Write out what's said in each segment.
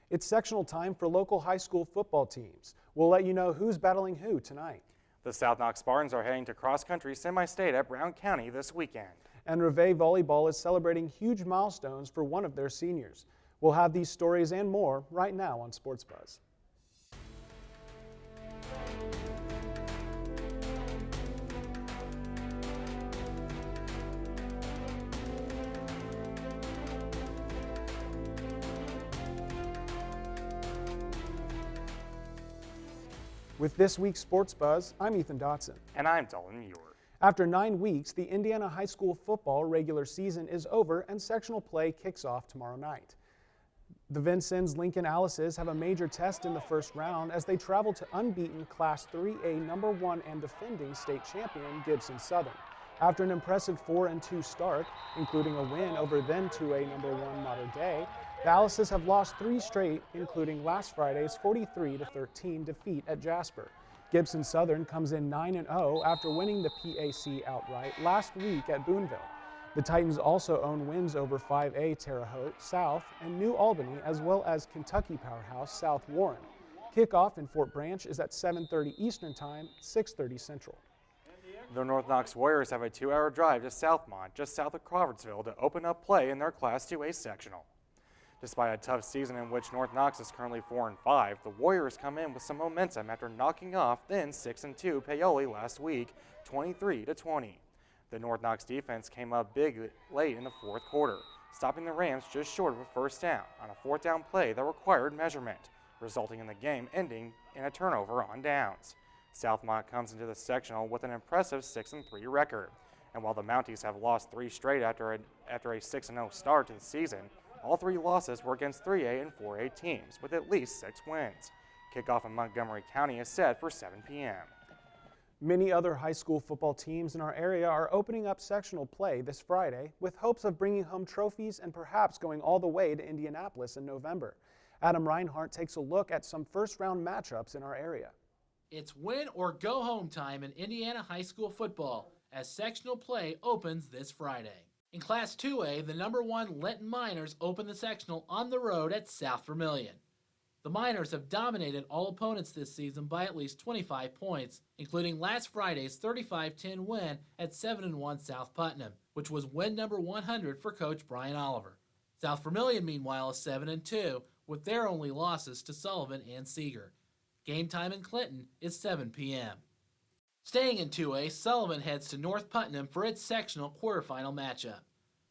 It's sectional time for local high school football teams. We'll let you know who's battling who tonight. The South Knox Spartans are heading to cross-country semi-state at Brown County this weekend. And Reveille Volleyball is celebrating huge milestones for one of their seniors. We'll have these stories and more right now on Sports Buzz. With this week's Sports Buzz, I'm Ethan Dotson. And I'm Dalton Muir. After 9 weeks, the Indiana high school football regular season is over and sectional play kicks off tomorrow night. The Vincennes Lincoln Alices have a major test in the first round as they travel to unbeaten Class 3A number 1 and defending state champion Gibson Southern. After an impressive 4-2 start, including a win over then 2A number 1 Mater Dei, the Alices have lost 3 straight, including last Friday's 43-13 defeat at Jasper. Gibson Southern comes in 9-0 after winning the PAC outright last week at Boonville. The Titans also own wins over 5A Terre Haute South and New Albany, as well as Kentucky powerhouse South Warren. Kickoff in Fort Branch is at 7:30 Eastern Time, 6:30 Central. The North Knox Warriors have a 2-hour drive to Southmont, just south of Crawfordsville, to open up play in their Class 2A sectional. Despite a tough season in which North Knox is currently 4-5, the Warriors come in with some momentum after knocking off then 6-2 Paoli last week, 23-20. The North Knox defense came up big late in the fourth quarter, stopping the Rams just short of a first down on a fourth down play that required measurement, resulting in the game ending in a turnover on downs. Southmont comes into the sectional with an impressive 6-3 record, and while the Mounties have lost 3 straight after a 6-0 start to the season, all 3 losses were against 3A and 4A teams with at least 6 wins. Kickoff in Montgomery County is set for 7 p.m. Many other high school football teams in our area are opening up sectional play this Friday with hopes of bringing home trophies and perhaps going all the way to Indianapolis in November. Adam Reinhart takes a look at some first-round matchups in our area. It's win or go home time in Indiana high school football as sectional play opens this Friday. In Class 2A, the number 1 Linton Miners open the sectional on the road at South Vermilion. The Miners have dominated all opponents this season by at least 25 points, including last Friday's 35-10 win at 7-1 South Putnam, which was win number 100 for Coach Brian Oliver. South Vermilion, meanwhile, is 7-2, with their only losses to Sullivan and Seeger. Game time in Clinton is 7 p.m. Staying in 2A, Sullivan heads to North Putnam for its sectional quarterfinal matchup.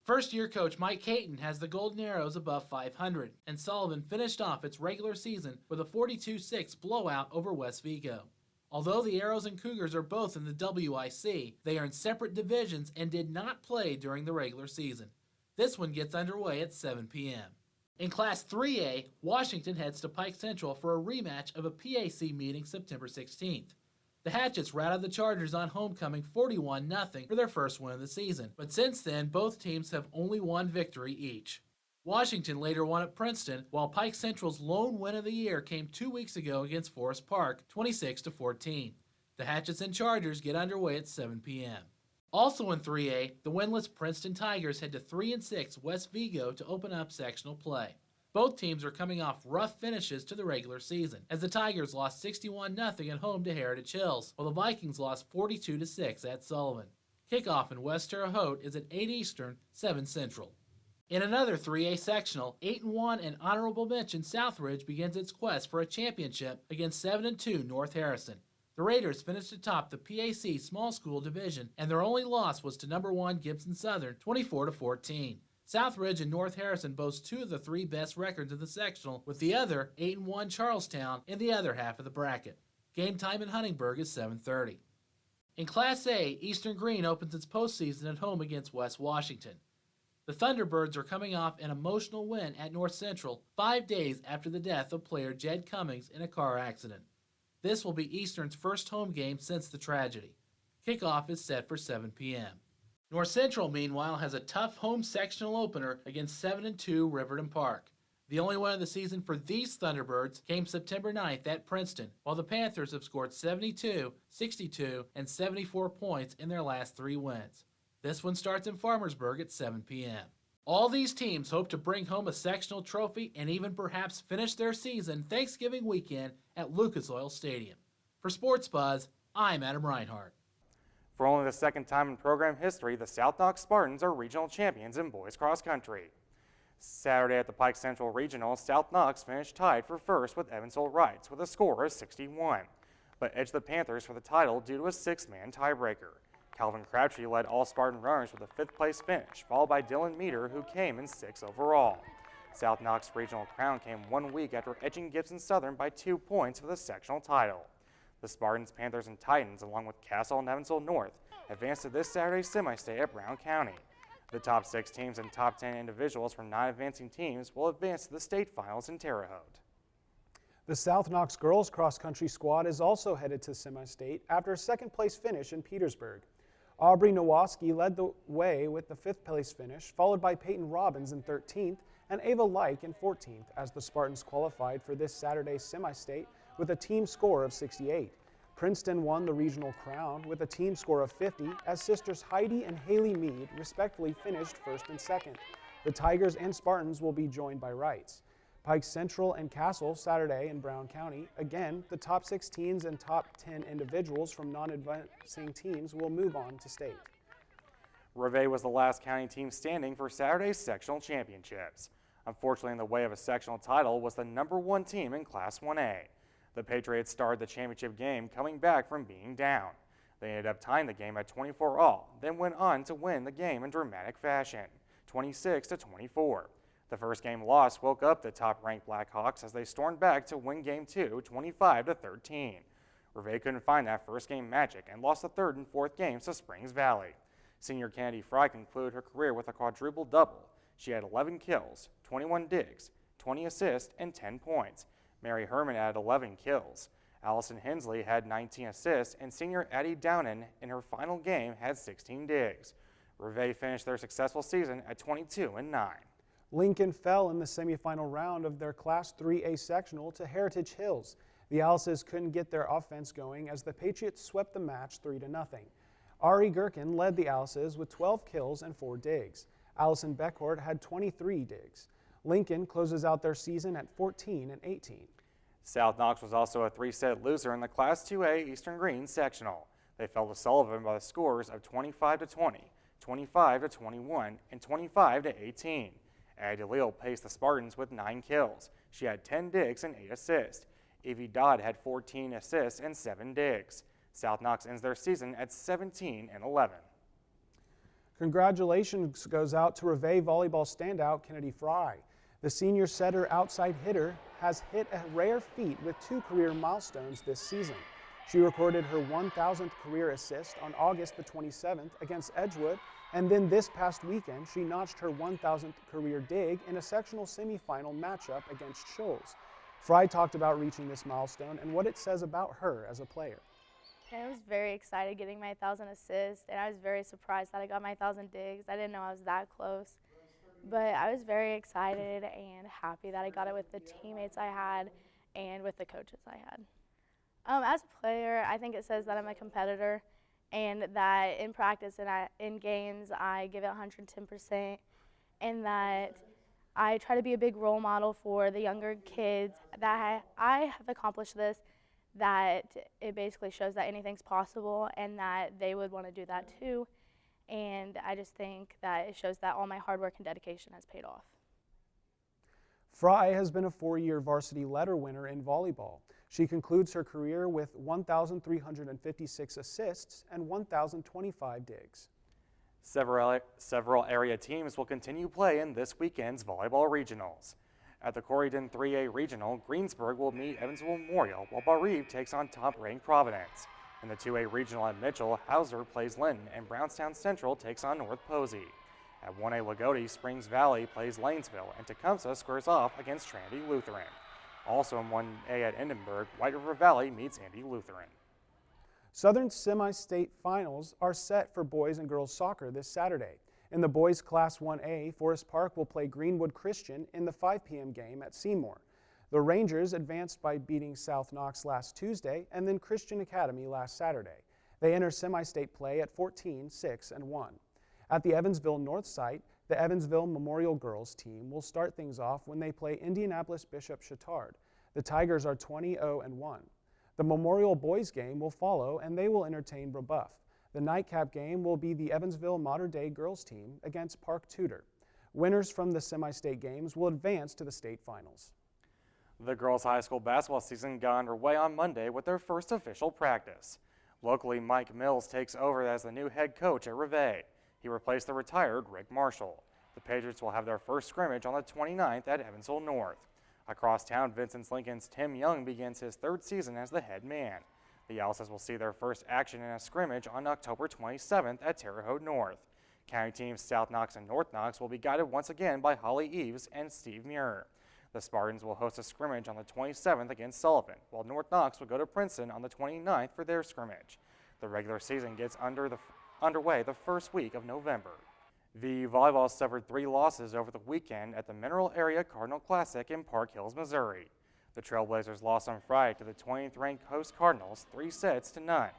First-year coach Mike Caton has the Golden Arrows above 500, and Sullivan finished off its regular season with a 42-6 blowout over West Vigo. Although the Arrows and Cougars are both in the WIC, they are in separate divisions and did not play during the regular season. This one gets underway at 7 p.m. In Class 3A, Washington heads to Pike Central for a rematch of a PAC meeting September 16th. The Hatchets routed the Chargers on homecoming 41-0 for their first win of the season, but since then both teams have only one victory each. Washington later won at Princeton, while Pike Central's lone win of the year came 2 weeks ago against Forest Park, 26-14. The Hatchets and Chargers get underway at 7 p.m. Also in 3A, the winless Princeton Tigers head to 3-6 West Vigo to open up sectional play. Both teams are coming off rough finishes to the regular season, as the Tigers lost 61-0 at home to Heritage Hills, while the Vikings lost 42-6 at Sullivan. Kickoff in West Terre Haute is at 8 Eastern, 7 Central. In another 3A sectional, 8-1 and honorable mention Southridge begins its quest for a championship against 7-2 North Harrison. The Raiders finished atop the PAC small school division, and their only loss was to number 1 Gibson Southern, 24-14. Southridge and North Harrison boast 2 of the 3 best records of the sectional, with the other 8-1 Charlestown in the other half of the bracket. Game time in Huntingburg is 7:30. In Class A, Eastern Green opens its postseason at home against West Washington. The Thunderbirds are coming off an emotional win at North Central 5 days after the death of player Jed Cummings in a car accident. This will be Eastern's first home game since the tragedy. Kickoff is set for 7 p.m. North Central, meanwhile, has a tough home sectional opener against 7-2 Riverton Park. The only win of the season for these Thunderbirds came September 9th at Princeton, while the Panthers have scored 72, 62, and 74 points in their last 3 wins. This one starts in Farmersburg at 7 p.m. All these teams hope to bring home a sectional trophy and even perhaps finish their season Thanksgiving weekend at Lucas Oil Stadium. For Sports Buzz, I'm Adam Reinhardt. For only the second time in program history, the South Knox Spartans are regional champions in boys cross country. Saturday at the Pike Central Regional, South Knox finished tied for first with Evansville Rights with a score of 61, but edged the Panthers for the title due to a 6-man tiebreaker. Calvin Crabtree led all Spartan runners with a 5th place finish, followed by Dylan Meter, who came in 6th overall. South Knox Regional crown came 1 week after edging Gibson Southern by 2 points for the sectional title. The Spartans, Panthers, and Titans, along with Castle and Evansville North, advanced to this Saturday's semi-state at Brown County. The top 6 teams and top 10 individuals from non-advancing teams will advance to the state finals in Terre Haute. The South Knox girls cross-country squad is also headed to semi-state after a second-place finish in Petersburg. Aubrey Nowoski led the way with the 5th-place finish, followed by Peyton Robbins in 13th and Ava Like in 14th, as the Spartans qualified for this Saturday's semi-state with a team score of 68. Princeton won the regional crown with a team score of 50, as sisters Heidi and Haley Mead respectively finished 1st and 2nd. The Tigers and Spartans will be joined by Wrights. Pike Central and Castle Saturday in Brown County. Again, the top 6 teams and top 10 individuals from non-advancing teams will move on to state. Reveille was the last county team standing for Saturday's sectional championships. Unfortunately, in the way of a sectional title was the number 1 team in Class 1A. The Patriots started the championship game coming back from being down. They ended up tying the game at 24-all, then went on to win the game in dramatic fashion, 26-24. The first game loss woke up the top-ranked Blackhawks as they stormed back to win Game 2, 25-13. Reveille couldn't find that first game magic and lost the 3rd and 4th games to Springs Valley. Senior Kennedy Fry concluded her career with a quadruple-double. She had 11 kills, 21 digs, 20 assists, and 10 points. Mary Herman added 11 kills. Allison Hensley had 19 assists, and senior Addie Downen in her final game had 16 digs. Reveille finished their successful season at 22-9. Lincoln fell in the semifinal round of their Class 3A sectional to Heritage Hills. The Alices couldn't get their offense going as the Patriots swept the match 3-0. Ari Gherkin led the Alices with 12 kills and 4 digs. Allison Beckhort had 23 digs. Lincoln closes out their season at 14-18. South Knox was also a 3-set loser in the Class 2A Eastern Green sectional. They fell to Sullivan by the scores of 25-20, 25-21, and 25-18. Addie DeLille paced the Spartans with 9 kills. She had 10 digs and 8 assists. Evie Dodd had 14 assists and 7 digs. South Knox ends their season at 17-11. Congratulations goes out to Reveille volleyball standout Kennedy Fry. The senior setter outside hitter has hit a rare feat with 2 career milestones this season. She recorded her 1,000th career assist on August the 27th against Edgewood, and then this past weekend she notched her 1,000th career dig in a sectional semifinal matchup against Shoals. Fry talked about reaching this milestone and what it says about her as a player. I was very excited getting my 1,000 assists, and I was very surprised that I got my 1,000 digs. I didn't know I was that close. But I was very excited and happy that I got it with the teammates I had and with the coaches I had. As a player, I think it says that I'm a competitor and that in practice and in games I give it 110%, and that I try to be a big role model for the younger kids, that I have accomplished this, that it basically shows that anything's possible and that they would want to do that too. And I just think that it shows that all my hard work and dedication has paid off. Fry has been a 4-year varsity letter winner in volleyball. She concludes her career with 1,356 assists and 1,025 digs. Several area teams will continue play in this weekend's volleyball regionals. At the Corydon 3A Regional, Greensburg will meet Evansville Memorial, while Bar-Eve takes on top-ranked Providence. In the 2A Regional at Mitchell, Hauser plays Linton, and Brownstown Central takes on North Posey. At 1A Lagodi, Springs Valley plays Lanesville, and Tecumseh squares off against Trinity Lutheran. Also in 1A at Endenburg, White River Valley meets Andy Lutheran. Southern semi-state finals are set for boys and girls soccer this Saturday. In the boys Class 1A, Forest Park will play Greenwood Christian in the 5 p.m. game at Seymour. The Rangers advanced by beating South Knox last Tuesday and then Christian Academy last Saturday. They enter semi-state play at 14, 6, and 1. At the Evansville North site, The Evansville Memorial girls team will start things off when they play Indianapolis Bishop Chatard. The Tigers are 20-0-1. The Memorial boys game will follow, and they will entertain Brebeuf. The nightcap game will be the Evansville Mater Dei girls team against Park Tudor. Winners from the semi-state games will advance to the state finals. The girls' high school basketball season got underway on Monday with their first official practice. Locally, Mike Mills takes over as the new head coach at Reveille. He replaced the retired Rick Marshall. The Patriots will have their first scrimmage on the 29th at Evansville North. Across town, Vincent Lincoln's Tim Young begins his third season as the head man. The Alices will see their first action in a scrimmage on October 27th at Terre Haute North. County teams South Knox and North Knox will be guided once again by Holly Eves and Steve Muir. The Spartans will host a scrimmage on the 27th against Sullivan, while North Knox will go to Princeton on the 29th for their scrimmage. The regular season gets underway the first week of November. VU volleyball suffered 3 losses over the weekend at the Mineral Area Cardinal Classic in Park Hills, Missouri. The Trailblazers lost on Friday to the 20th ranked host Cardinals 3-0.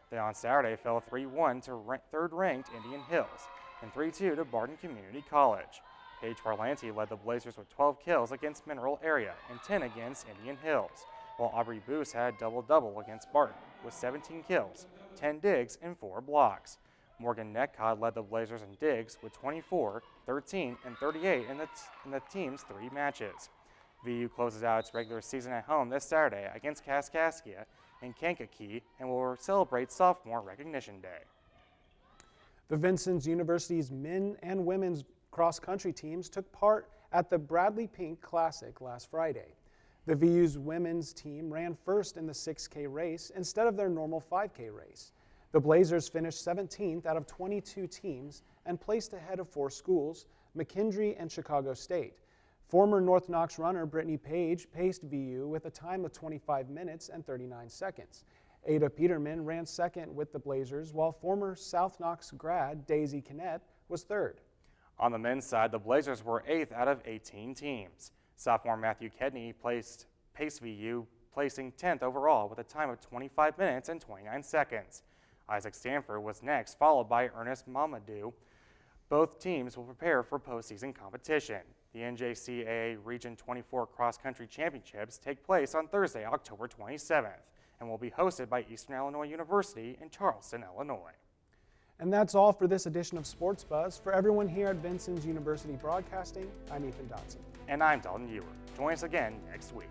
They on Saturday fell 3-1 to third-ranked Indian Hills and 3-2 to Barton Community College. Paige Parlanti led the Blazers with 12 kills against Mineral Area and 10 against Indian Hills, while Aubrey Boos had a double-double against Barton with 17 kills, 10 digs, and 4 blocks. Morgan Netcott led the Blazers in digs with 24, 13, and 38 in the team's 3 matches. VU closes out its regular season at home this Saturday against Kaskaskia in Kankakee and will celebrate Sophomore Recognition Day. The Vincennes University's men and women's cross-country teams took part at the Bradley Pink Classic last Friday. The VU's women's team ran first in the 6K race instead of their normal 5K race. The Blazers finished 17th out of 22 teams and placed ahead of 4 schools, McKendree and Chicago State. Former North Knox runner Brittany Page paced VU with a time of 25 minutes and 39 seconds. Ada Peterman ran second with the Blazers, while former South Knox grad Daisy Kinnett was third. On the men's side, the Blazers were 8th out of 18 teams. Sophomore Matthew Kedney paced VU, placing 10th overall with a time of 25 minutes and 29 seconds. Isaac Stanford was next, followed by Ernest Mamadou. Both teams will prepare for postseason competition. The NJCAA Region 24 Cross Country Championships take place on Thursday, October 27th, and will be hosted by Eastern Illinois University in Charleston, Illinois. And that's all for this edition of Sports Buzz. For everyone here at Vincennes University Broadcasting, I'm Ethan Dotson. And I'm Dalton Ewer. Join us again next week.